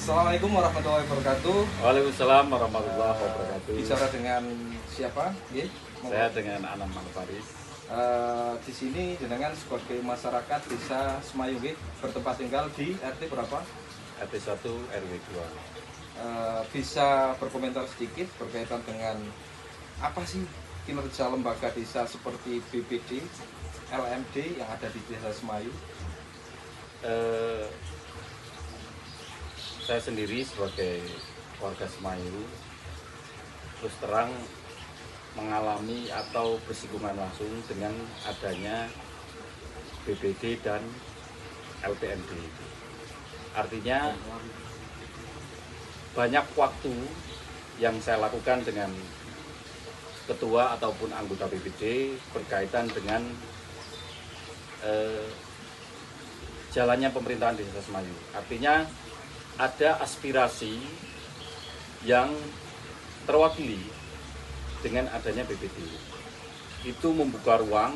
Assalamualaikum warahmatullahi wabarakatuh. Waalaikumsalam warahmatullahi wabarakatuh. Bicara dengan siapa? Nggih, Saya dengan Anam Alfaris. Di sini jenengan sebagai masyarakat Desa Semayu nggih, bertempat tinggal di RT berapa? RT 1 RW 2. Bisa berkomentar sedikit berkaitan dengan apa sih kinerja lembaga desa seperti BPD, LMD yang ada di Desa Semayu? Saya sendiri sebagai warga Semayu terus terang mengalami atau bersinggungan langsung dengan adanya BPD dan LPMD. Artinya banyak waktu yang saya lakukan dengan ketua ataupun anggota BPD berkaitan dengan jalannya pemerintahan Desa Semayu. Artinya ada aspirasi yang terwakili dengan adanya BPD. Itu membuka ruang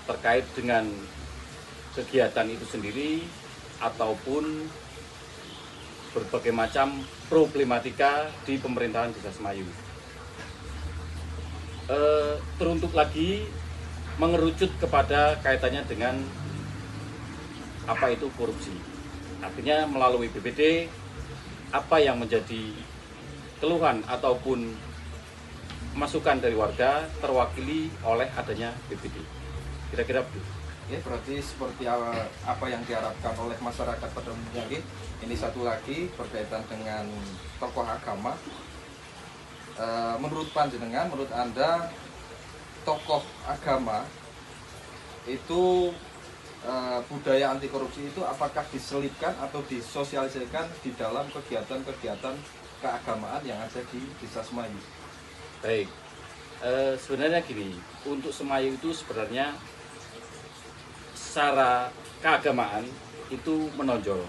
terkait dengan kegiatan itu sendiri ataupun berbagai macam problematika di pemerintahan Desa Semayu. Teruntuk lagi mengerucut kepada kaitannya dengan apa itu korupsi. Artinya melalui BPD apa yang menjadi keluhan ataupun masukan dari warga terwakili oleh adanya BPD. Kira-kira begitu. Ya, berarti seperti apa yang diharapkan oleh masyarakat pada umumnya. Ini satu lagi berkaitan dengan tokoh agama. Menurut panjenengan, menurut Anda, tokoh agama itu budaya anti korupsi itu apakah diselipkan atau disosialisasikan di dalam kegiatan-kegiatan keagamaan yang ada di Desa Semayu? Baik, sebenarnya gini, untuk Semayu itu sebenarnya secara keagamaan itu menonjol.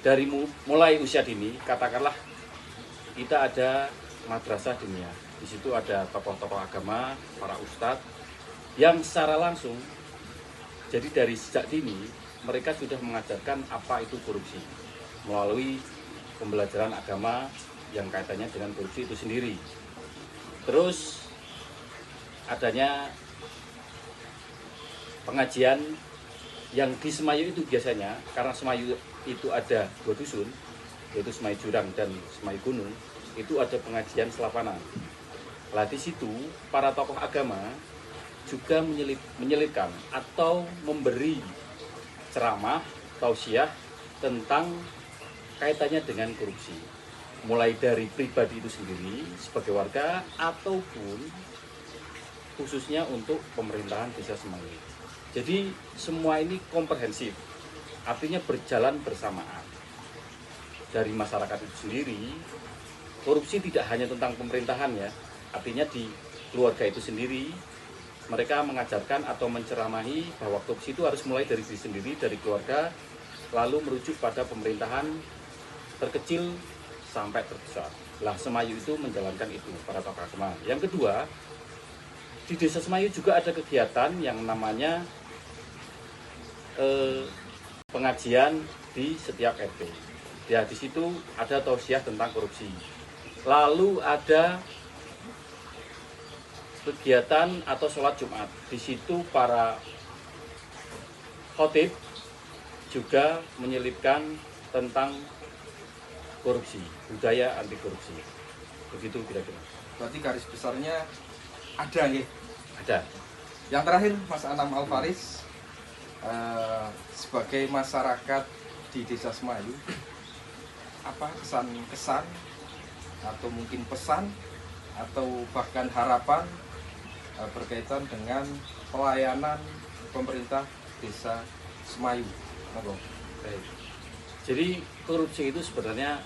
Dari mulai usia dini, katakanlah kita ada madrasah diniyah. Di situ ada tokoh-tokoh agama, para ustadz yang secara langsung, jadi dari sejak dini mereka sudah mengajarkan apa itu korupsi melalui pembelajaran agama yang kaitannya dengan korupsi itu sendiri. Terus adanya pengajian yang di Semayu itu biasanya, karena Semayu itu ada 2 dusun, yaitu Semayu Jurang dan Semayu Gunung, itu ada pengajian selapanan. Lah di situ para tokoh agama juga menyelipkan atau memberi ceramah, tausiah tentang kaitannya dengan korupsi. Mulai dari pribadi itu sendiri sebagai warga ataupun khususnya untuk pemerintahan Desa Semayu. Jadi semua ini komprehensif, artinya berjalan bersamaan. Dari masyarakat itu sendiri, korupsi tidak hanya tentang pemerintahan ya, artinya di keluarga itu sendiri, mereka mengajarkan atau menceramahi bahwa korupsi itu harus mulai dari diri sendiri, dari keluarga, lalu merujuk pada pemerintahan terkecil sampai terbesar. Lah Semayu itu menjalankan itu, para tokoh agama. Yang kedua, di Desa Semayu juga ada kegiatan yang namanya pengajian di setiap RT. Ya, di situ ada tausiah tentang korupsi. Lalu ada kegiatan atau sholat Jumat. Di situ para khotib juga menyelipkan tentang korupsi, budaya anti korupsi. Begitu kira-kira. Berarti garis besarnya ada ya? Ada. Yang terakhir, Mas Anam Alfaris, sebagai masyarakat di Desa Semayu, apa kesan-kesan atau mungkin pesan atau bahkan harapan berkaitan dengan pelayanan pemerintah Desa Semayu? Monggo. Baik. Jadi korupsi itu sebenarnya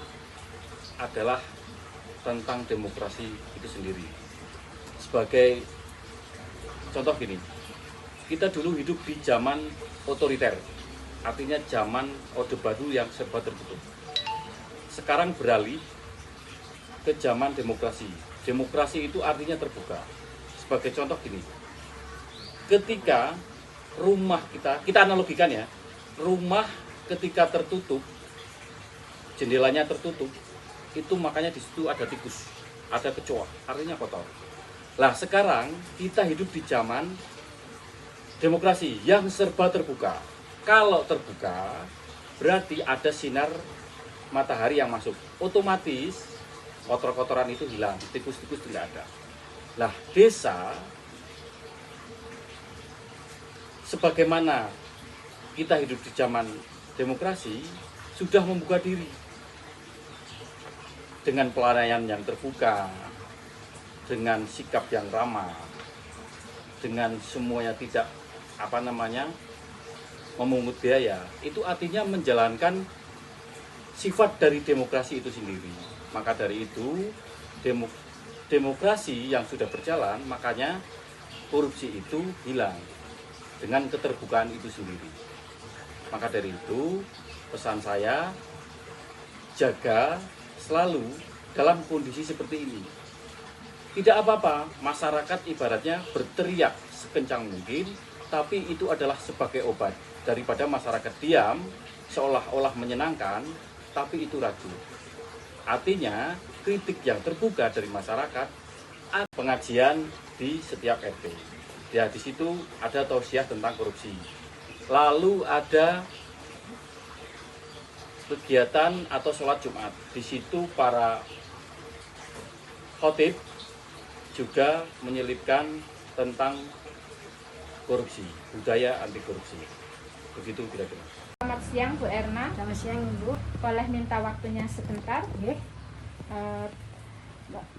adalah tentang demokrasi itu sendiri. Sebagai contoh gini, kita dulu hidup di zaman otoriter, artinya zaman Orde Baru yang serba tertutup. Sekarang beralih ke zaman demokrasi. Demokrasi itu artinya terbuka. Sebagai contoh gini, ketika rumah kita analogikan ya, rumah ketika tertutup jendelanya tertutup, itu makanya di situ ada tikus, ada kecoa, artinya kotor. Lah sekarang kita hidup di zaman demokrasi yang serba terbuka. Kalau terbuka berarti ada sinar matahari yang masuk, otomatis kotor-kotoran itu hilang, tikus-tikus tidak ada. Lah desa sebagaimana kita hidup di zaman demokrasi sudah membuka diri dengan pelayanan yang terbuka, dengan sikap yang ramah, dengan semuanya tidak memungut biaya. Itu artinya menjalankan sifat dari demokrasi itu sendiri. Maka dari itu demokrasi yang sudah berjalan, makanya korupsi itu hilang dengan keterbukaan itu sendiri. Maka dari itu pesan saya, jaga selalu dalam kondisi seperti ini. Tidak apa-apa, masyarakat ibaratnya berteriak sekencang mungkin, tapi itu adalah sebagai obat. Daripada masyarakat diam, seolah-olah menyenangkan, tapi itu ragu. Artinya, kritik yang terbuka dari masyarakat, ada pengajian di setiap RT. Ya, di situ ada tausiah tentang korupsi. Lalu ada kegiatan atau sholat Jumat. Di situ para khotib juga menyelipkan tentang korupsi, budaya anti korupsi. Begitu kira-kira. Selamat siang Bu Erna. Selamat siang Ibu. Boleh minta waktunya sebentar? Oke.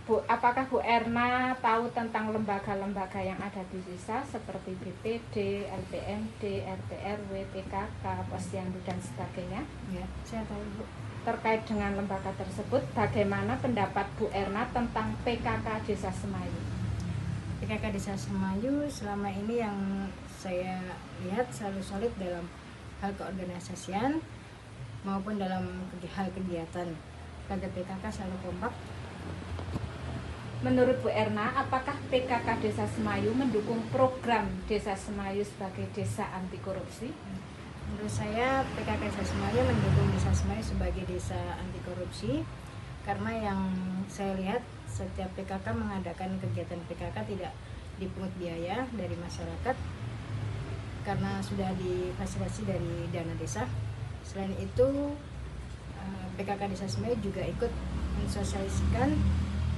Bu, apakah Bu Erna tahu tentang lembaga-lembaga yang ada di desa seperti BPD, LPMD, RT RW, PKK, Posyandu dan sebagainya? Ya, saya tahu Bu. Terkait dengan lembaga tersebut, bagaimana pendapat Bu Erna tentang PKK Desa Semayu? PKK Desa Semayu selama ini yang saya lihat selalu solid dalam hal keorganisasian maupun dalam hal kegiatan. Pada PKK selalu kompak. Menurut Bu Erna, apakah PKK Desa Semayu mendukung program Desa Semayu sebagai desa anti korupsi? Menurut saya PKK Desa Semayu mendukung Desa Semayu sebagai desa anti korupsi karena yang saya lihat setiap PKK mengadakan kegiatan PKK tidak dipungut biaya dari masyarakat karena sudah difasilitasi dari dana desa. Selain itu PKK Desa Semayu juga ikut mensosialisasikan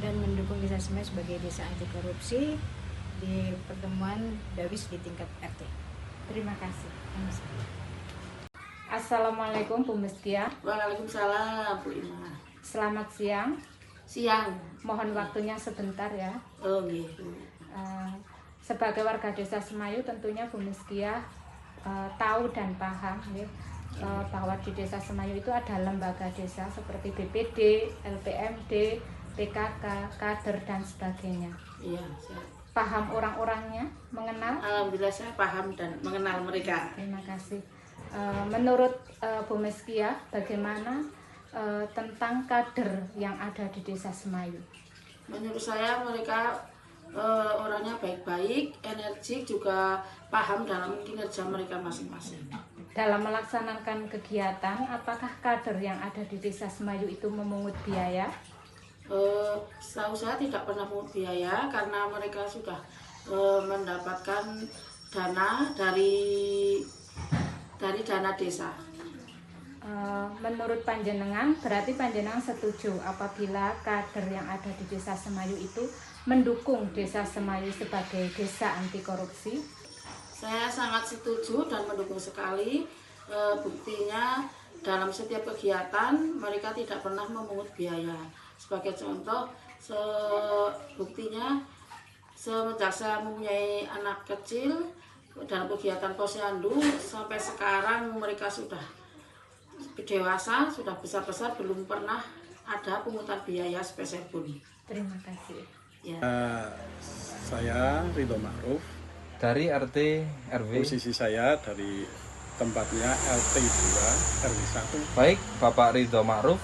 dan mendukung Desa Semayu sebagai desa anti korupsi di pertemuan Dawis di tingkat RT. Terima kasih. Assalamualaikum Bu Meskia. Waalaikumsalam Bu Ima. Selamat siang. Siang. Mohon waktunya sebentar ya. Oh gitu. Sebagai warga Desa Semayu tentunya Bu Meskia tahu dan paham ya, bahwa di Desa Semayu itu ada lembaga desa seperti BPD, LPMD, PKK, kader dan sebagainya. Iya, saya Paham orang-orangnya, mengenal? alhamdulillah saya paham dan mengenal mereka. Terima kasih. Menurut Bu Meskia, bagaimana tentang kader yang ada di Desa Semayu? Menurut saya mereka orangnya baik-baik, energik, juga paham dalam kinerja mereka masing-masing. Dalam melaksanakan kegiatan, apakah kader yang ada di Desa Semayu itu memungut biaya? Setahu saya tidak pernah pungut biaya karena mereka sudah mendapatkan dana dari dana desa. Menurut panjenengan, berarti panjenengan setuju apabila kader yang ada di Desa Semayu itu mendukung Desa Semayu sebagai desa anti korupsi? Saya sangat setuju dan mendukung sekali. Buktinya dalam setiap kegiatan mereka tidak pernah memungut biaya. Sebagai contoh, buktinya semenjak saya mempunyai anak kecil dalam kegiatan Posyandu sampai sekarang mereka sudah dewasa, sudah besar-besar, belum pernah ada pungutan biaya spesial pun. Terima kasih. Ya. Saya Ridho Ma'ruf. Dari RT RW. Posisi saya dari tempatnya LT 2 RW 1. Baik, Bapak Ridho Ma'ruf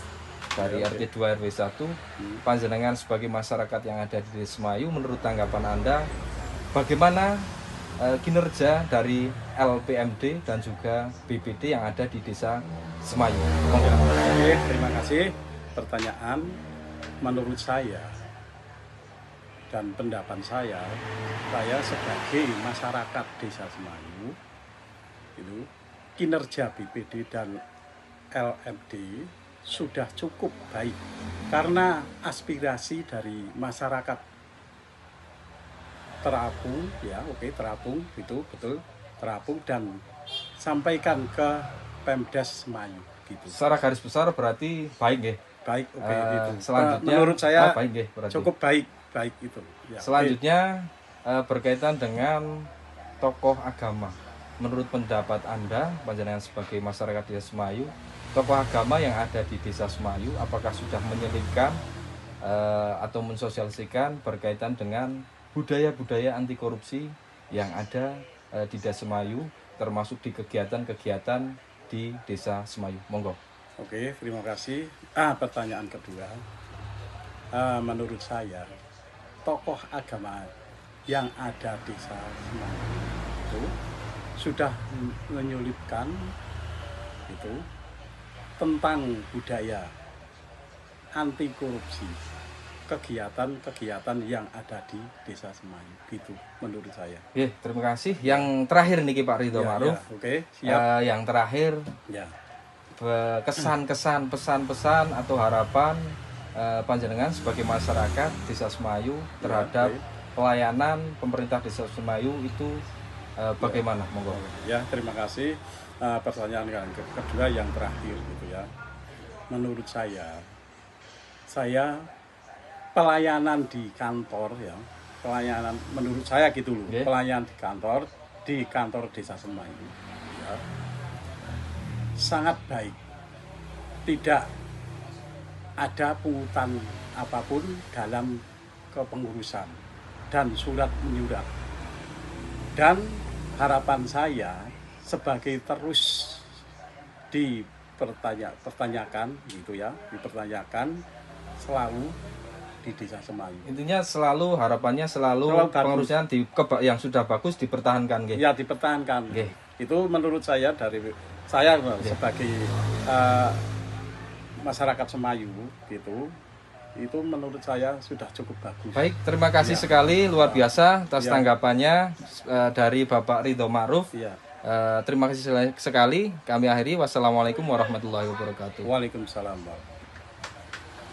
dari RT 2 RW 1. Panjenengan sebagai masyarakat yang ada di Desa Semayu, menurut tanggapan Anda, bagaimana kinerja dari LPMD dan juga BPD yang ada di Desa Semayu? Ya, Oke, terima kasih. Pertanyaan menurut saya dan pendapat saya sebagai masyarakat Desa Semayu itu kinerja BPD dan LMD sudah cukup baik karena aspirasi dari masyarakat terapung ya, oke, terapung itu betul, terapung dan sampaikan ke Pemdes Semayu gitu. Secara garis besar berarti baik nggih. Baik, oke, gitu. Selanjutnya menurut saya baik nggih berarti. cukup baik itu. Ya, Selanjutnya berkaitan dengan tokoh agama. Menurut pendapat Anda, panjenengan sebagai masyarakat Desa Semayu, tokoh agama yang ada di Desa Semayu apakah sudah menyelipkan atau mensosialisasikan berkaitan dengan budaya-budaya anti korupsi yang ada di Desa Semayu, termasuk di kegiatan-kegiatan di Desa Semayu. Monggo. Oke, terima kasih. Pertanyaan kedua, menurut saya tokoh agama yang ada di Desa Semayu itu sudah menyelipkan itu tentang budaya anti korupsi, kegiatan-kegiatan yang ada di Desa Semayu gitu menurut saya. Terima kasih. Yang terakhir nih Pak Ridho Ma'ruf. Oke, siap. Yang terakhir Ya. kesan-kesan, pesan-pesan atau harapan panjenengan sebagai masyarakat Desa Semayu terhadap pelayanan pemerintah Desa Semayu itu bagaimana? Monggo. Ya, terima kasih. Pertanyaan yang kedua yang terakhir gitu ya. Menurut saya pelayanan di kantor ya, pelayanan menurut saya gitu loh, pelayanan di kantor Desa Semayu ya, sangat baik. Tidak ada pungutan apapun dalam kepengurusan dan surat menyurat. Dan harapan saya sebagai terus dipertanyakan gitu ya, dipertanyakan selalu di Desa Semayu. Intinya selalu harapannya selalu pengurusan yang sudah bagus dipertahankan, nggih. Ya, dipertahankan. Nggih. Itu menurut saya saya sebagai masyarakat Semayu gitu. Itu menurut saya sudah cukup bagus. Baik, terima kasih sekali luar biasa atas tanggapannya dari Bapak Ridho Ma'ruf. Terima kasih sekali. Kami akhiri. Wassalamualaikum warahmatullahi wabarakatuh. Waalaikumsalam.